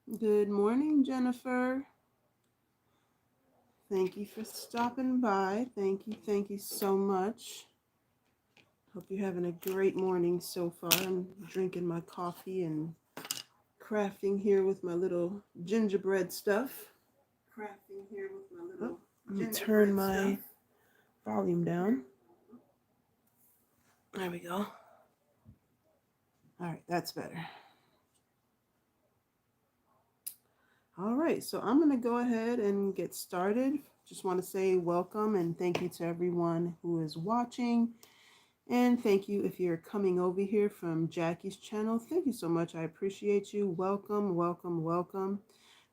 Good morning, Jennifer. Thank you for stopping by. Thank you so much. Hope you're having a great morning so far. I'm drinking my coffee and crafting here with my little gingerbread stuff. Crafting here with my little Let me turn my volume down. There we go. All right, that's better. All right, so I'm going to go ahead and get started. Just want to say welcome and thank you to everyone who is watching. And thank you if you're coming over here from Jackie's channel. Thank you so much. I appreciate you. Welcome, welcome, welcome.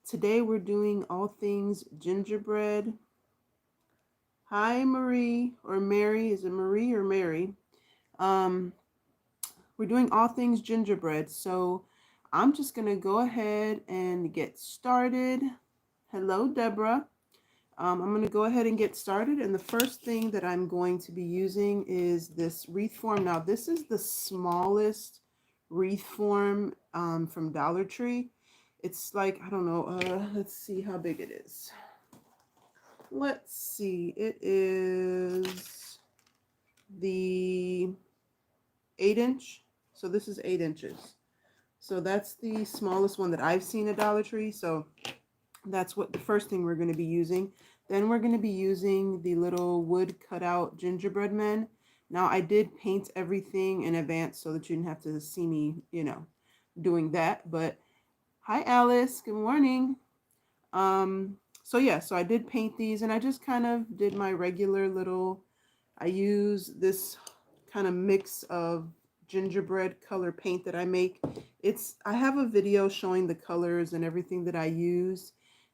Today we're doing all things gingerbread. Hi, Marie or Mary. Is it Marie or Mary? We're doing all things gingerbread. So I'm just going to go ahead and get started. Hello, Deborah. I'm going to go ahead and get started. And the first thing that I'm going to be using is this wreath form. Now, this is the smallest wreath form from Dollar Tree. It's like, I don't know, let's see how big it is. Let's see, it is the 8-inch. So this is 8 inches. So that's the smallest one that I've seen at Dollar Tree. So that's what the first thing we're going to be using. Then we're going to be using the little wood cutout gingerbread men. Now I did paint everything in advance so that you didn't have to see me, doing that. But hi Alice, good morning. So yeah, so I did paint these and I just kind of did my regular little, I use this kind of mix of gingerbread color paint that I make. I have a video showing the colors and everything that I use.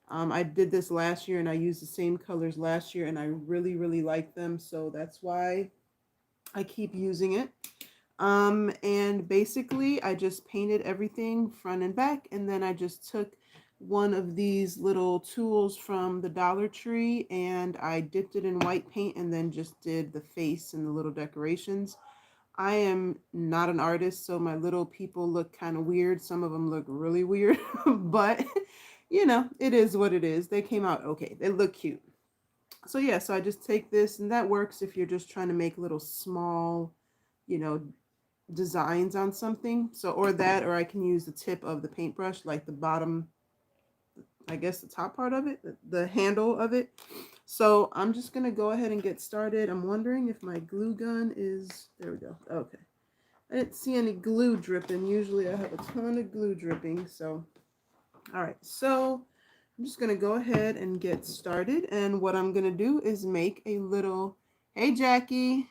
I did this last year and I used the same colors last year and I really, really like them. So that's why I keep using it. And basically I just painted everything front and back. And then I just took one of these little tools from the Dollar Tree and I dipped it in white paint and then just did the face and the little decorations. I am not an artist, so my little people look kind of weird. Some of them look really weird, but it is what it is. They came out okay. They look cute. So yeah, so I just take this and that works if you're just trying to make little small, you know, designs on something. So, or that, or I can use the tip of the paintbrush, like the bottom, I guess the top part of it, the handle of it. So I'm just going to go ahead and get started. I'm wondering if my glue gun is, there we go. Okay. I didn't see any glue dripping. Usually I have a ton of glue dripping. So, all right. So I'm just going to go ahead and get started. And what I'm going to do is make a little, hey, Jackie.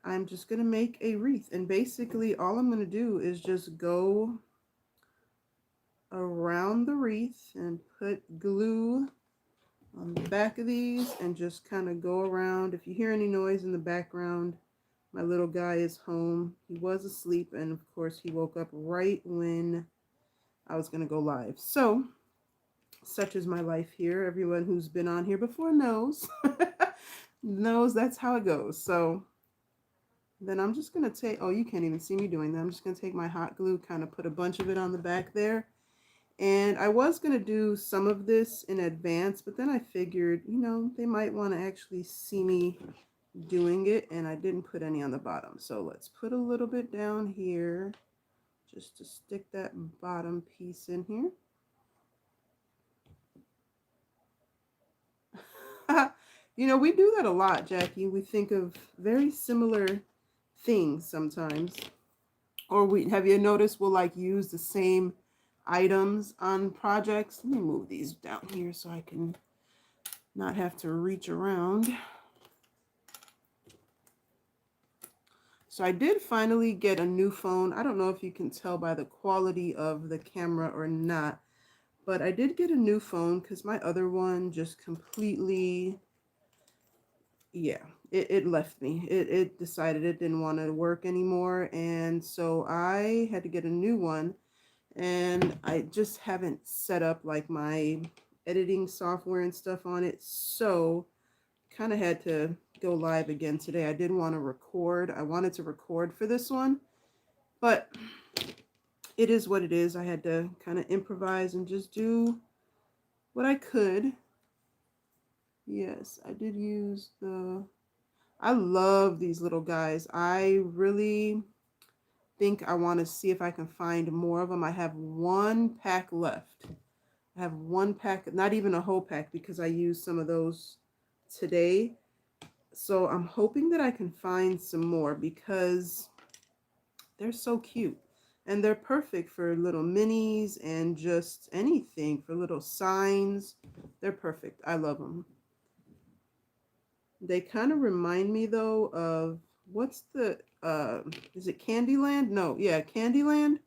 I'm just going to make a wreath. And basically all I'm going to do is just go around the wreath and put glue on the back of these and just kind of go around. If you hear any noise in the background, my little guy is home. He was asleep and of course he woke up right when I was going to go live. So such is my life here. Everyone who's been on here before knows knows that's how it goes. So then I'm just going to take, oh, you can't even see me doing that. I'm just going to take my hot glue, kind of put a bunch of it on the back there. And I was going to do some of this in advance, but then I figured, they might want to actually see me doing it, and I didn't put any on the bottom. So let's put a little bit down here just to stick that bottom piece in here. We do that a lot, Jackie. We think of very similar things sometimes. Or have you noticed we'll like use the same items on projects? Let me move these down here so I can not have to reach around. So I did finally get a new phone. I don't know if you can tell by the quality of the camera or not, but I did get a new phone because my other one just completely, yeah, it left me. It decided it didn't want to work anymore. And so I had to get a new one. And I just haven't set up like my editing software and stuff on it. So kind of had to go live again today. I didn't want to record. I wanted to record for this one, but it is what it is. I had to kind of improvise and just do what I could. Yes, I did use the... I love these little guys. I really think I want to see if I can find more of them. I have one pack left. I have one pack, not even a whole pack, because I used some of those today. So I'm hoping that I can find some more because they're so cute. And they're perfect for little minis and just anything, for little signs. They're perfect. I love them. They kind of remind me though of, what's the is it Candyland? No, yeah, Candyland.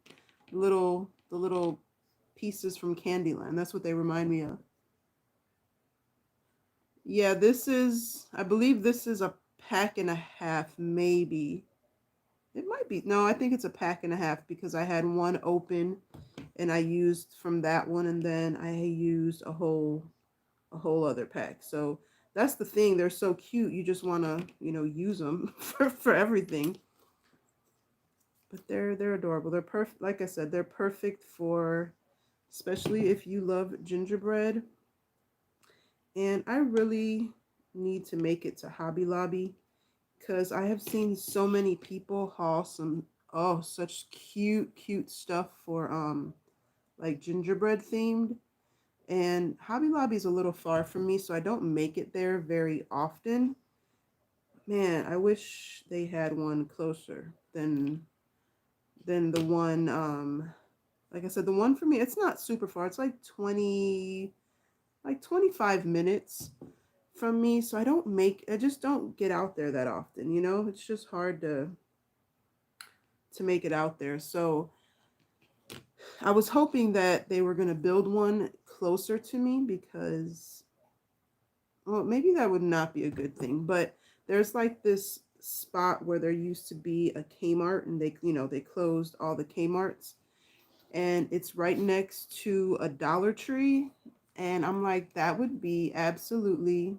The little pieces from Candyland. That's what they remind me of. Yeah, this is, I believe this is a pack and a half, maybe. It might be. No, I think it's a pack and a half because I had one open and I used from that one, and then I used a whole other pack. So that's the thing. They're so cute. You just want to, use them for everything. But they're adorable. They're perfect. Like I said, they're perfect for, especially if you love gingerbread. And I really need to make it to Hobby Lobby because I have seen so many people haul some, oh, such cute stuff for like gingerbread themed. And Hobby Lobby is a little far from me, so I don't make it there very often. Man, I wish they had one closer than the one, like I said, the one for me, it's not super far. It's like 25 minutes from me, so I just don't get out there that often, It's just hard to make it out there. So I was hoping that they were going to build one closer to me because, well, maybe that would not be a good thing, but there's like this spot where there used to be a Kmart, and they closed all the Kmarts, and it's right next to a Dollar Tree, and I'm like, that would be absolutely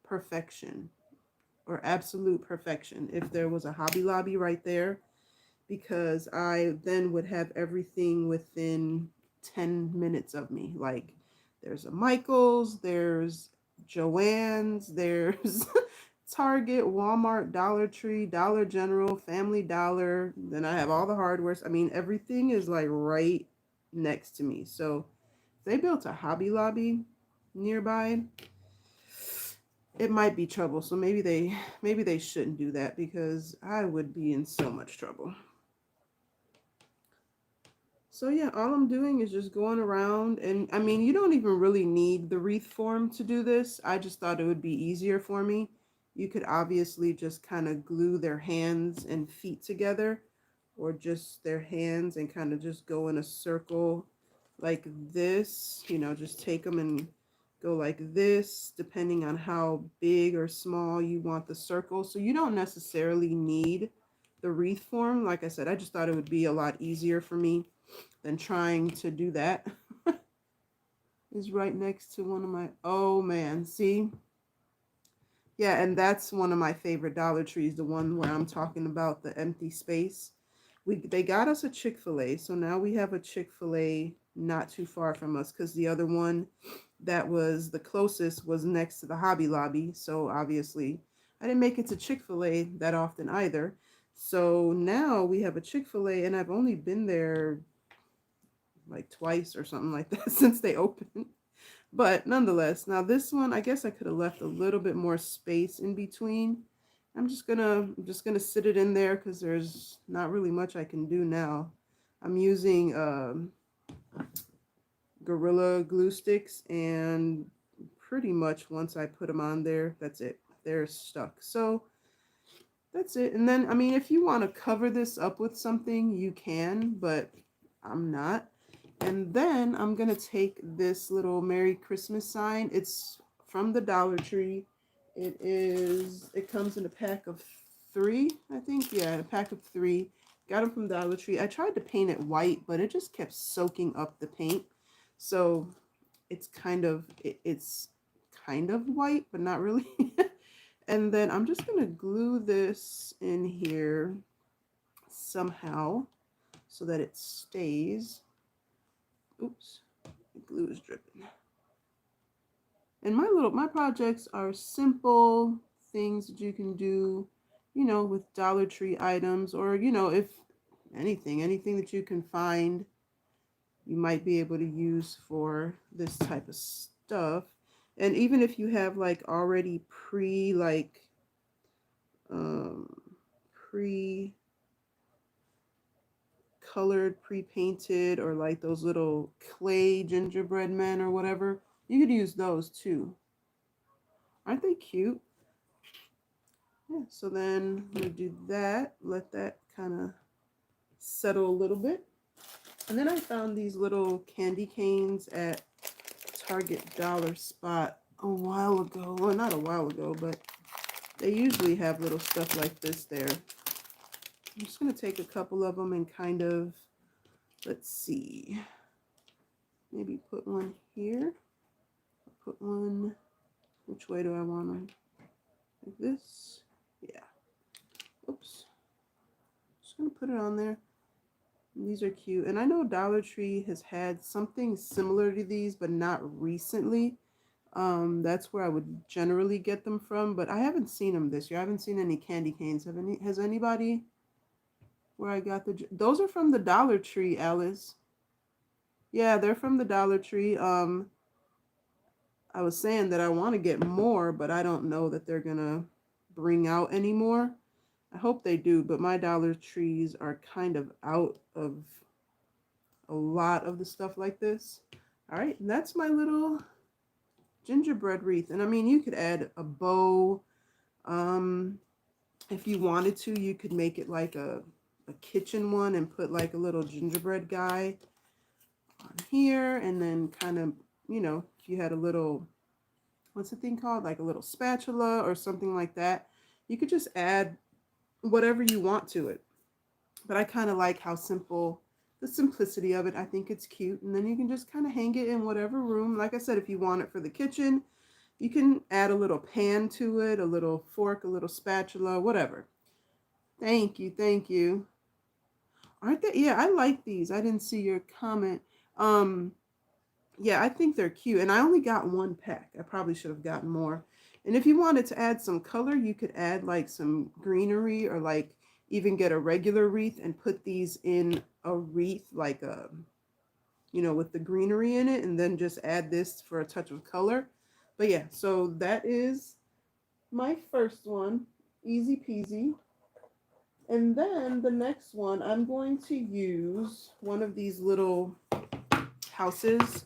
perfection, or absolute perfection, if there was a Hobby Lobby right there, because I then would have everything within 10 minutes of me. Like, there's a Michael's, there's Joann's, there's Target, Walmart, Dollar Tree, Dollar General, Family Dollar. Then I have all the hardwares. I mean, everything is like right next to me. So if they built a Hobby Lobby nearby, it might be trouble. So maybe they shouldn't do that, because I would be in so much trouble. So yeah, all I'm doing is just going around, and I mean, you don't even really need the wreath form to do this. I just thought it would be easier for me. You could obviously just kind of glue their hands and feet together, or just their hands and kind of just go in a circle like this, just take them and go like this, depending on how big or small you want the circle. So you don't necessarily need the wreath form. Like I said, I just thought it would be a lot easier for me than trying to do that. Is right next to one of my, oh man, see? Yeah, and that's one of my favorite Dollar Trees, the one where I'm talking about, the empty space. They got us a Chick-fil-A, so now we have a Chick-fil-A not too far from us, because the other one that was the closest was next to the Hobby Lobby. So obviously I didn't make it to Chick-fil-A that often either. So now we have a Chick-fil-A, and I've only been there like twice or something like that since they opened. But nonetheless, now this one, I guess I could have left a little bit more space in between. I'm just gonna sit it in there because there's not really much I can do now. I'm using Gorilla glue sticks, and pretty much once I put them on there, that's it. They're stuck. So that's it. And then, I mean, if you want to cover this up with something, you can, but I'm not. And then I'm going to take this little Merry Christmas sign. It's from the Dollar Tree. It comes in a pack of 3, I think. Yeah, a pack of 3. Got them from Dollar Tree. I tried to paint it white, but it just kept soaking up the paint. So it's kind of white, but not really. And then I'm just going to glue this in here somehow. so that it stays. Oops, the glue is dripping. And my projects are simple things that you can do, you know, with Dollar Tree items, or, you know, if anything that you can find, you might be able to use for this type of stuff. And even if you have like already pre colored, pre-painted, or like those little clay gingerbread men or whatever, you could use those too. Aren't they cute? Yeah, so then I'm gonna do that, let that kind of settle a little bit. And then I found these little candy canes at Target Dollar Spot a while ago. Well, not a while ago, but they usually have little stuff like this there. I'm just going to take a couple of them and kind of, let's see, maybe put one here. Put one, which way do I want them? Like this? Yeah. Oops. Just going to put it on there. These are cute. And I know Dollar Tree has had something similar to these, but not recently. That's where I would generally get them from, but I haven't seen them this year. I haven't seen any candy canes. Has anybody? Where I got those are from the Dollar Tree, Alice. Yeah, they're from the Dollar Tree. I was saying that I want to get more, but I don't know that they're gonna bring out any more. I hope they do, but my Dollar Trees are kind of out of a lot of the stuff like this. All right, and that's my little gingerbread wreath. And I mean, you could add a bow. If you wanted to, you could make it like a kitchen one and put like a little gingerbread guy on here, and then kind of, you know, if you had a little, what's the thing called, like a little spatula or something like that, you could just add whatever you want to it. But I kind of like how simple, the simplicity of it. I think it's cute, and then you can just kind of hang it in whatever room. Like I said, if you want it for the kitchen, you can add a little pan to it, a little fork, a little spatula, whatever. Thank you, thank you. Aren't they? Yeah, I like these. I didn't see your comment. Yeah, I think they're cute. And I only got one pack. I probably should have gotten more. And if you wanted to add some color, you could add like some greenery, or like even get a regular wreath and put these in a wreath, like a, you know, with the greenery in it, and then just add this for a touch of color. But yeah, so that is my first one. Easy peasy. And then the next one, I'm going to use one of these little houses.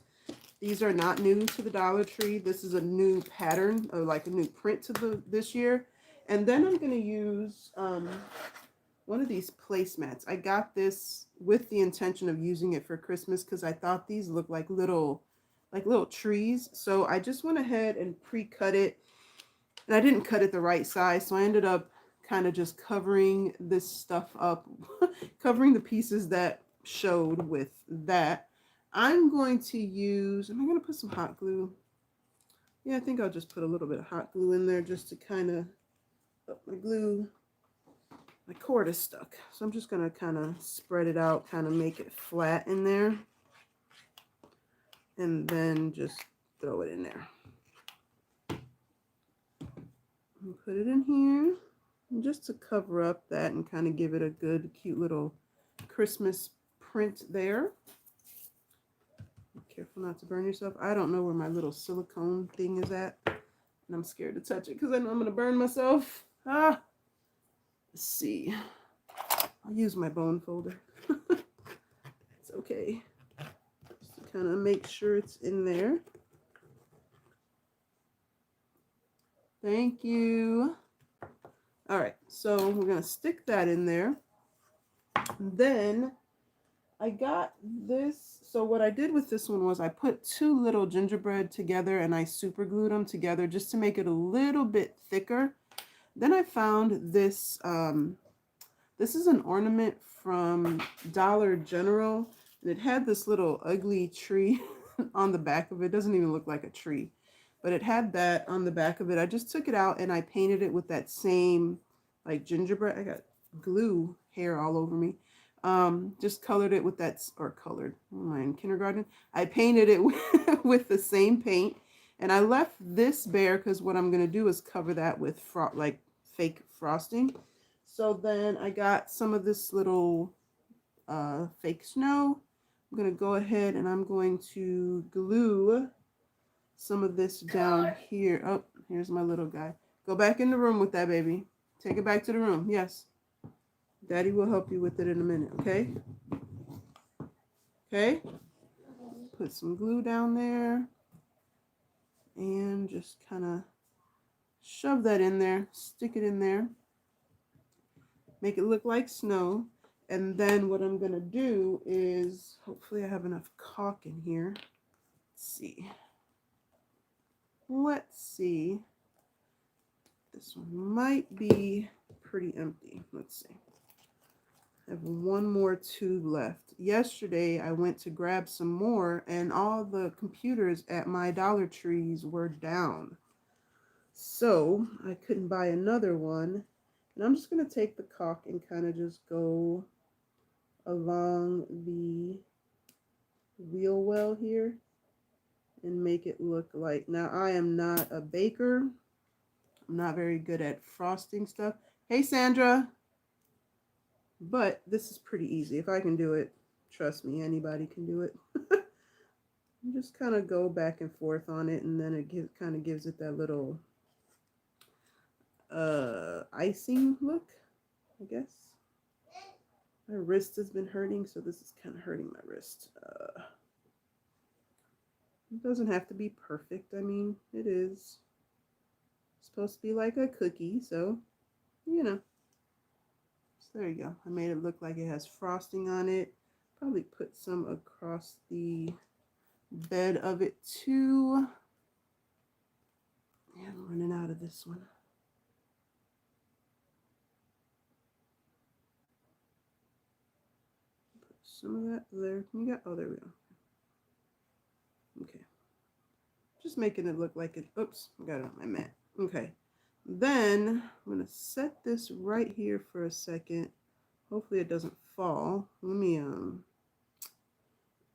These are not new to the Dollar Tree. This is a new pattern, or like a new print to this year. And then I'm going to use one of these placemats. I got this with the intention of using it for Christmas because I thought these looked like little trees. So I just went ahead and pre-cut it. And I didn't cut it the right size, so I ended up kind of just covering this stuff up, covering the pieces that showed with that. I'm going to use, am I going to put some hot glue? Yeah, I think I'll just put a little bit of hot glue in there just to kind of, my glue, my cord is stuck. So I'm just going to kind of spread it out, kind of make it flat in there. And then just throw it in there. And put it in here. Just to cover up that and kind of give it a good, cute little Christmas print there. Be careful not to burn yourself. I don't know where my little silicone thing is at, and I'm scared to touch it because I know I'm going to burn myself. Let's see. I'll use my bone folder. It's okay. Just to kind of make sure it's in there. Thank you. All right, so we're going to stick that in there. Then I got this. So what I did with this one was I put two little gingerbread together and I super glued them together just to make it a little bit thicker. Then I found this. This is an ornament from Dollar General. And it had this little ugly tree on the back of it. It doesn't even look like a tree. But it had that on the back of it. I just took it out and I painted it with that same like gingerbread. I got glue hair all over me. Just colored it with that, or colored, am I in kindergarten? I painted it with the same paint, and I left this bare because what I'm going to do is cover that with like fake frosting. So then I got some of this little fake snow. I'm going to go ahead and I'm going to glue some of this down here. Oh, here's my little guy. Go back in the room with that, baby. Take it back to the room. Yes. Daddy will help you with it in a minute, okay? Okay? Put some glue down there. And just kind of shove that in there. Stick it in there. Make it look like snow. And then what I'm going to do is, hopefully I have enough caulk in here. Let's see. Let's see. This one might be pretty empty. Let's see. I have one more tube left. Yesterday I went to grab some more and all the computers at my Dollar Trees were down. So I couldn't buy another one. And I'm just going to take the caulk and kind of just go along the wheel well here and make it look like, now I am not a baker. I'm not very good at frosting stuff. Hey Sandra. But this is pretty easy. If I can do it, trust me, anybody can do it. Just kind of go back and forth on it, and then it kind of gives it that little icing look, I guess. My wrist has been hurting, so this is kind of hurting my wrist. It doesn't have to be perfect. I mean, it is supposed to be like a cookie, so, you know. So there you go. I made it look like it has frosting on it. Probably put some across the bed of it too. Yeah, I'm running out of this one. Put some of that there. You got, oh, there we go. Okay. Just making it look like it, oops, I got it on my mat. Okay. Then I'm going to set this right here for a second. Hopefully it doesn't fall. Let me,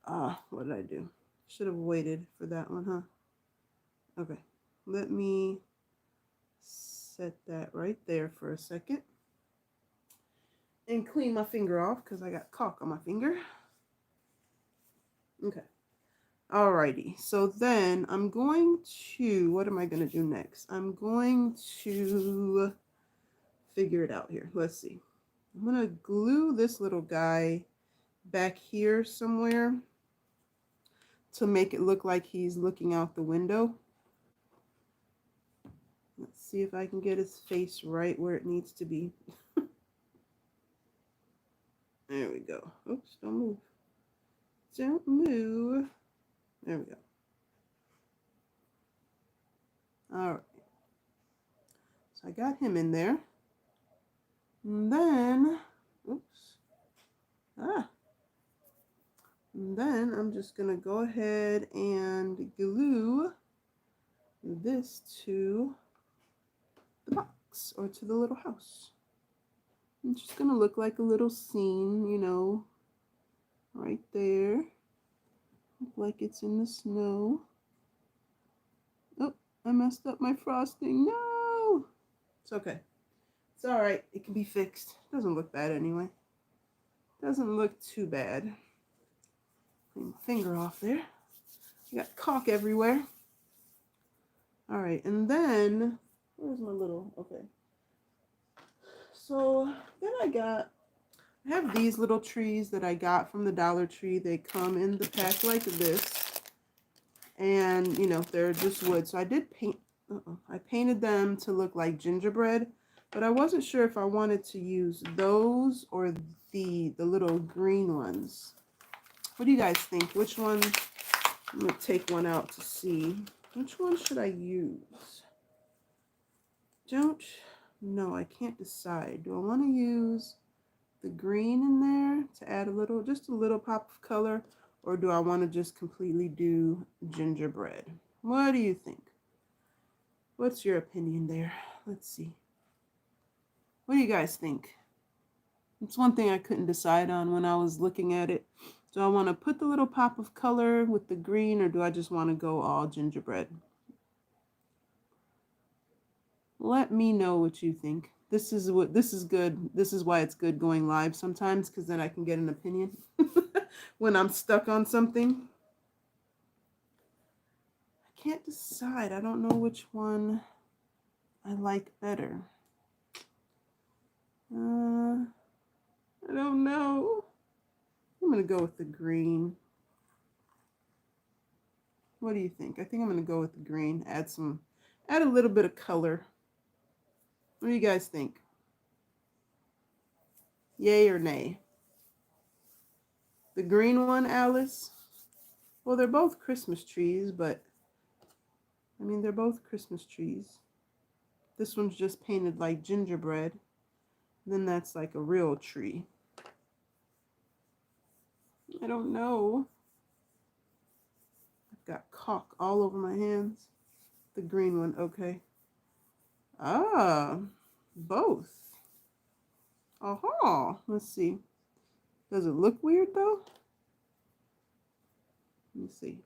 what did I do? Should have waited for that one, huh? Okay. Let me set that right there for a second. And clean my finger off because I got caulk on my finger. Okay. Alrighty. So then I'm going to, what am I going to do next? I'm going to figure it out here. Let's see. I'm going to glue this little guy back here somewhere to make it look like he's looking out the window. Let's see if I can get his face right where it needs to be. There we go. Oops, don't move. Don't move. There we go. All right. So I got him in there. And then, oops. And then I'm just going to go ahead and glue this to the box or to the little house. It's just going to look like a little scene, you know, right there. Look like it's in the snow. Oh, I messed up my frosting. No! It's okay. It's all right. It can be fixed. Doesn't look bad anyway. Doesn't look too bad. Clean my finger off there. I got caulk everywhere. All right, and then, where's my little, okay. So then I have these little trees that I got from the Dollar Tree. They come in the pack like this. And, you know, they're just wood. So I did paint, I painted them to look like gingerbread. But I wasn't sure if I wanted to use those or the little green ones. What do you guys think? Which one? I'm going to take one out to see. Which one should I use? No, I can't decide. Do I want to use the green in there to add a little, just a little pop of color? Or do I want to just completely do gingerbread? What do you think? What's your opinion there? Let's see. What do you guys think? It's one thing I couldn't decide on when I was looking at it. Do I want to put the little pop of color with the green, or do I just want to go all gingerbread? Let me know what you think. This is good. This is why it's good going live sometimes, because then I can get an opinion when I'm stuck on something. I can't decide. I don't know which one I like better. I don't know. I'm going to go with the green. What do you think? I think I'm going to go with the green. Add a little bit of color. What do you guys think? Yay or nay? The green one, Alice? Well, they're both Christmas trees, but I mean, they're both Christmas trees. This one's just painted like gingerbread. Then that's like a real tree. I don't know. I've got caulk all over my hands. The green one, okay. Ah, both. Aha, let's see. Does it look weird though? Let me see.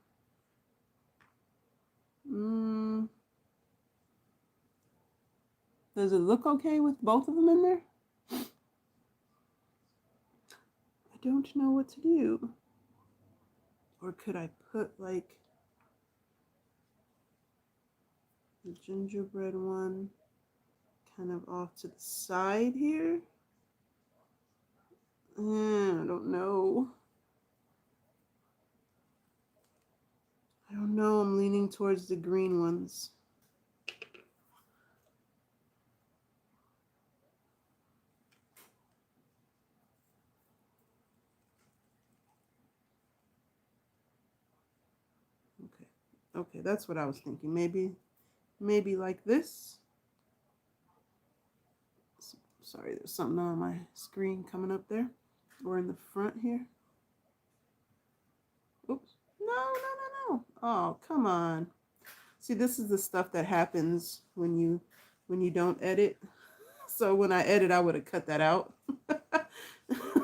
Does it look okay with both of them in there? I don't know what to do. Or could I put like the gingerbread one kind of off to the side here? I don't know. I don't know. I'm leaning towards the green ones. Okay, that's what I was thinking. Maybe like this. Sorry, there's something on my screen coming up there. Or in the front here. Oops. No. Oh, come on. See, this is the stuff that happens when you don't edit. So when I edit, I would have cut that out.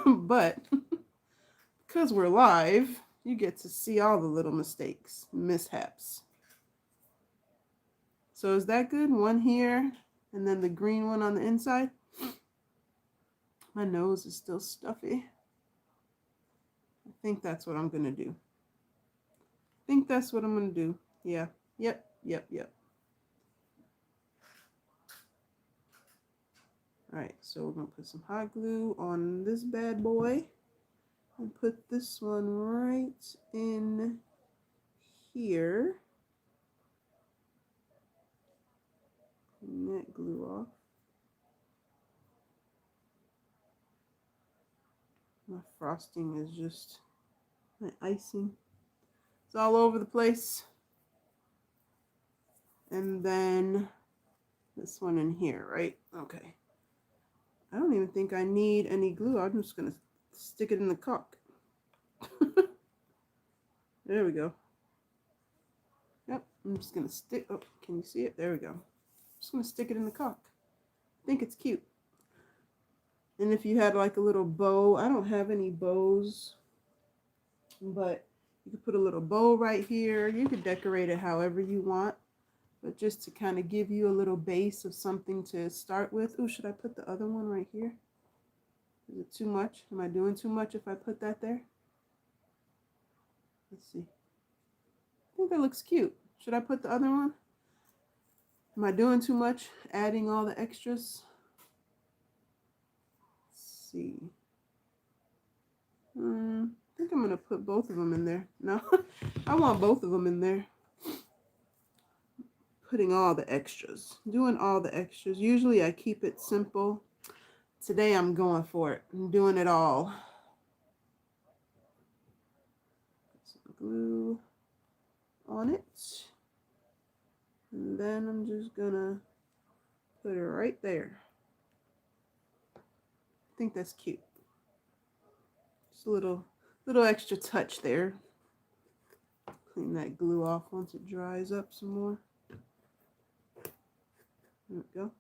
But because we're live, you get to see all the little mistakes, mishaps. So is that good? One here, and then the green one on the inside. My nose is still stuffy. I think that's what I'm going to do. Yeah. Yep. All right, so we're going to put some hot glue on this bad boy and put this one right in here. Clean that glue off. My frosting is just, my icing. It's all over the place. And then this one in here, right? Okay. I don't even think I need any glue. I'm just going to stick it in the caulk. There we go. Yep, I'm just going to stick, oh, can you see it? There we go. I'm just going to stick it in the caulk. I think it's cute. And if you had like a little bow, I don't have any bows, but you could put a little bow right here. You could decorate it however you want, but just to kind of give you a little base of something to start with. Oh, should I put the other one right here? Is it too much? Am I doing too much if I put that there? Let's see. I think that looks cute. Should I put the other one? Am I doing too much, adding all the extras? Let's see. I think I'm going to put both of them in there. No, I want both of them in there. Putting all the extras. Doing all the extras. Usually I keep it simple. Today I'm going for it. I'm doing it all. Put some glue on it. And then I'm just gonna put it right there. I think that's cute. Just a little extra touch there. Clean that glue off once it dries up some more. There we go.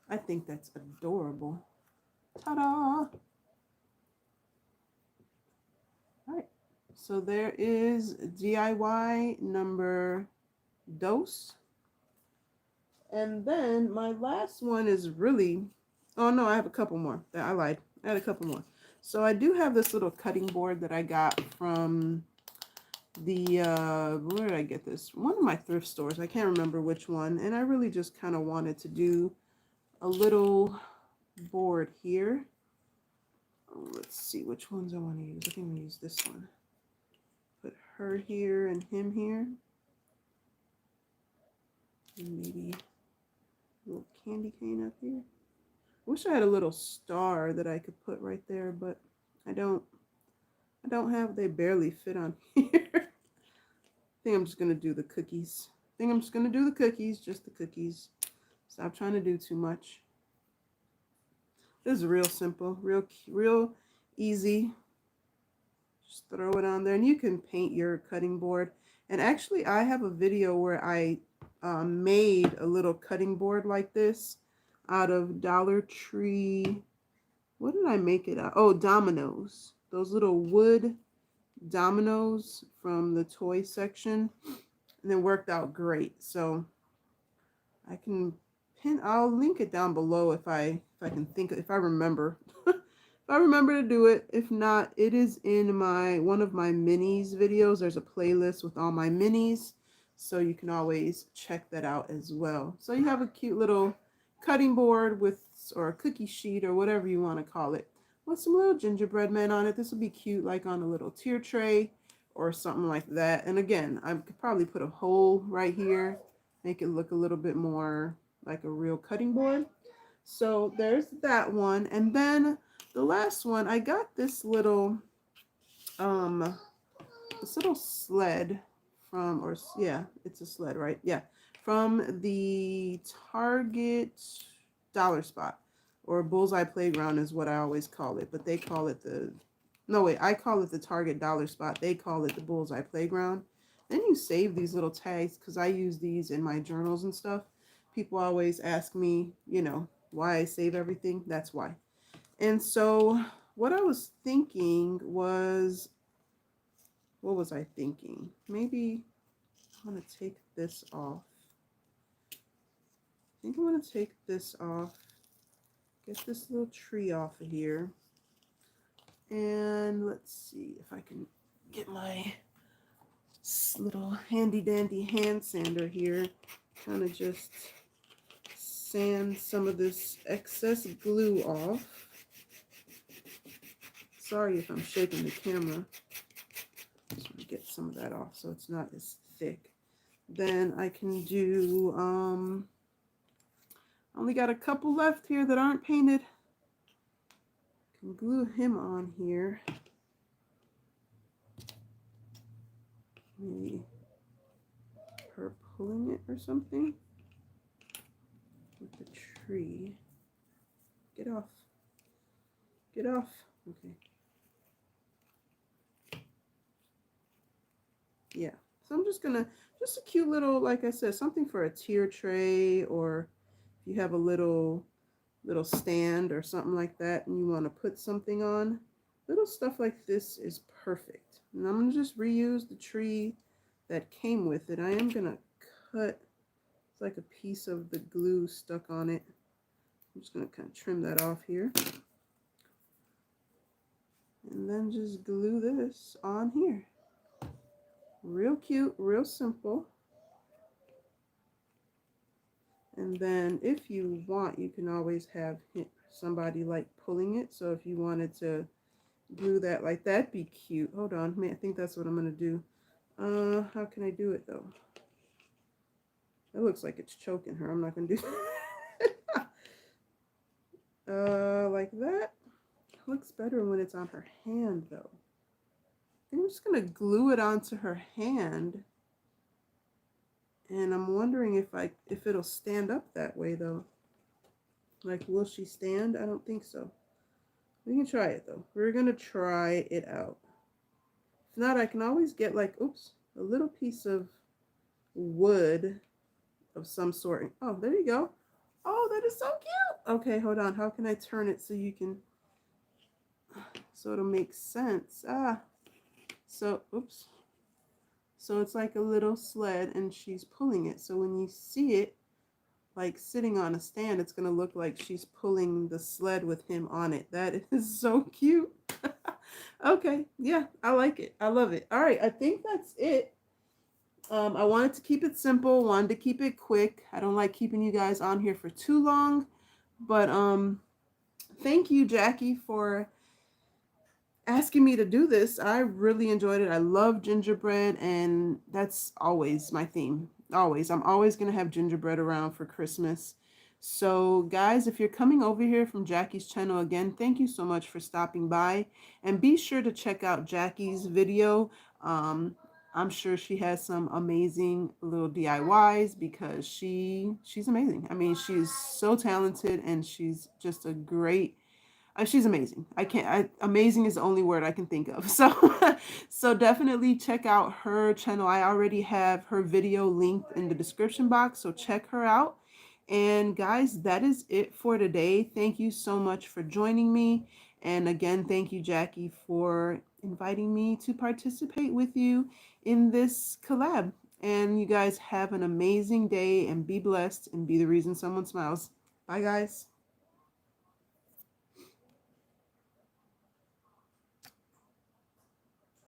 I think that's adorable. Ta-da! Alright, so there is DIY number dos. And then my last one is really, oh no, I have a couple more. I lied. I had a couple more. So I do have this little cutting board that I got from the, where did I get this? One of my thrift stores. I can't remember which one. And I really just kind of wanted to do a little board here. Let's see which ones I want to use. I think I'm going to use this one. Put her here and him here. And maybe a little candy cane up here. I wish I had a little star that I could put right there, but I don't have, they barely fit on here. I think I'm just going to do the cookies. Just the cookies. Stop trying to do too much. This is real simple, real easy. Just throw it on there, and you can paint your cutting board. And actually, I have a video where I made a little cutting board like this out of Dollar Tree. What did I make it out? Oh, dominoes. Those little wood dominoes from the toy section, and it worked out great. So I can I'll link it down below if I remember. If I remember to do it. If not, it is in one of my minis videos. There's a playlist with all my minis, so you can always check that out as well. So you have a cute little cutting board or a cookie sheet or whatever you want to call it, with some little gingerbread men on it. This would be cute, like on a little tier tray or something like that. And again, I could probably put a hole right here, make it look a little bit more like a real cutting board. So there's that one. And then the last one, I got this little sled from, or yeah, it's a sled, right? Yeah, from the Target Dollar Spot, or Bullseye Playground is what I always call it, but they call it I call it the Target Dollar Spot. They call it the Bullseye Playground. Then you save these little tags, because I use these in my journals and stuff. People always ask me, why I save everything. That's why. And so what I was thinking was, what was I thinking? Maybe I'm going to take this off. I think I'm going to take this off. Get this little tree off of here. And let's see if I can get my little handy dandy hand sander here. Kind of just sand some of this excess glue off. Sorry if I'm shaking the camera. Just want to get some of that off so it's not as thick. Then I can do, only got a couple left here that aren't painted. Can glue him on here. Maybe her pulling it or something. With the tree. Get off. Get off. Okay. Yeah. So I'm just gonna, just a cute little, like I said, something for a tier tray, or if you have a little stand or something like that and you want to put something on, little stuff like this is perfect. And I'm gonna just reuse the tree that came with it. I am gonna cut, it's like a piece of the glue stuck on it. I'm just gonna kind of trim that off here. And then just glue this on here. Real cute, real simple. And then if you want, you can always have somebody like pulling it. So if you wanted to glue that like that, be cute. Hold on, I think that's what I'm gonna do. How can I do it though? It looks like it's choking her. I'm not gonna do like that. It looks better when it's on her hand though. I'm just gonna glue it onto her hand. And I'm wondering if it'll stand up that way though. Like, will she stand? I don't think so. We can try it though. We're gonna try it out. If not, I can always get like, oops, a little piece of wood of some sort. Oh, there you go. Oh, that is so cute. Okay, hold on. How can I turn it so you can, so it'll make sense? So, oops. So it's like a little sled and she's pulling it. So when you see it like sitting on a stand, it's going to look like she's pulling the sled with him on it. That is so cute. Okay, yeah, I like it. I love it. All right, I think that's it. I wanted to keep it simple, wanted to keep it quick. I don't like keeping you guys on here for too long, but thank you, Jackie, for asking me to do this. I really enjoyed it. I love gingerbread, and that's always my theme. Always. I'm always going to have gingerbread around for Christmas. So, guys, if you're coming over here from Jackie's channel again, thank you so much for stopping by. And be sure to check out Jackie's video. I'm sure she has some amazing little DIYs because she's amazing. I mean, she's so talented and she's just a great, she's amazing. Amazing is the only word I can think of. So, so definitely check out her channel. I already have her video linked in the description box, so check her out. And guys, that is it for today. Thank you so much for joining me. And again, thank you, Jackie, for inviting me to participate with you in this collab. And you guys have an amazing day and be blessed and be the reason someone smiles. Bye, guys.